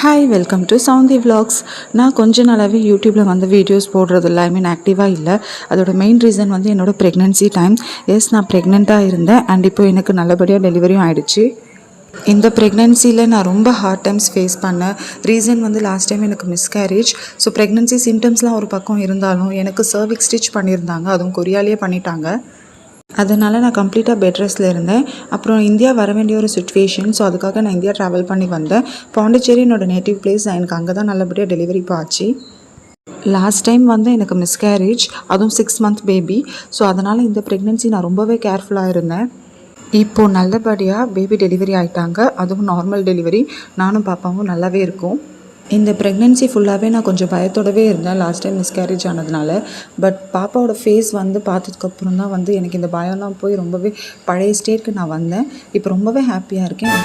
Hi welcome to Soundhi vlogs. நான் கொஞ்ச நாளாகவே யூடியூப்பில் வந்து வீடியோஸ் போடுறதில்ல, ஆக்டிவாக இல்லை. அதோட மெயின் ரீசன் வந்து என்னோடய ப்ரெக்னென்சி டைம். நான் ப்ரெக்னெண்ட்டாக இருந்தேன் அண்ட் இப்போ எனக்கு நல்லபடியாக டெலிவரியும் ஆகிடுச்சு. இந்த ப்ரெக்னென்சியில் நான் ரொம்ப ஹார்ட் டைம்ஸ் ஃபேஸ் பண்ணேன். ரீசன் வந்து லாஸ்ட் டைம் எனக்கு மிஸ்கேரேஜ். ஸோ ப்ரெக்னென்சி சிம்டம்ஸ்லாம் ஒரு பக்கம் இருந்தாலும் எனக்கு சர்விக்ஸ் ஸ்டிச் பண்ணியிருந்தாங்க, அதுவும் கொரியாலேயே பண்ணிட்டாங்க. அதனால் நான் கம்ப்ளீட்டாக பெட் ரெஸ்ட்டில் இருந்தேன். அப்புறம் இந்தியா வர வேண்டிய ஒரு சுச்சுவேஷன். ஸோ அதுக்காக நான் இந்தியா ட்ராவல் பண்ணி வந்தேன். பாண்டிச்சேரி என்னோடய நேட்டிவ் பிளேஸ். எனக்கு அங்கே தான் நல்லபடியாக டெலிவரி ஆச்சு. லாஸ்ட் டைம் வந்து எனக்கு மிஸ்கேரேஜ், அதுவும் 6 month பேபி. ஸோ அதனால் இந்த ப்ரெக்னென்சி நான் ரொம்பவே கேர்ஃபுல்லாக இருந்தேன். இப்போது நல்லபடியாக பேபி டெலிவரி ஆகிட்டாங்க, அதுவும் நார்மல் டெலிவரி. நானும் பாப்பாவும் நல்லாவே இருக்கும். இந்த ப்ரெக்னென்சி ஃபுல்லாகவே நான் கொஞ்சம் பயத்தோடவே இருந்தேன் லாஸ்ட் டைம் மிஸ்கேரேஜ் ஆனதுனால. பட் பாப்பாவோட ஃபேஸ் வந்து பார்த்ததுக்கப்புறம் தான் வந்து எனக்கு இந்த பயம்லாம் போய் ரொம்பவே பழைய ஸ்டேட்க்கு நான் வந்தேன். இப்போ ரொம்பவே ஹாப்பியாக இருக்கேன்.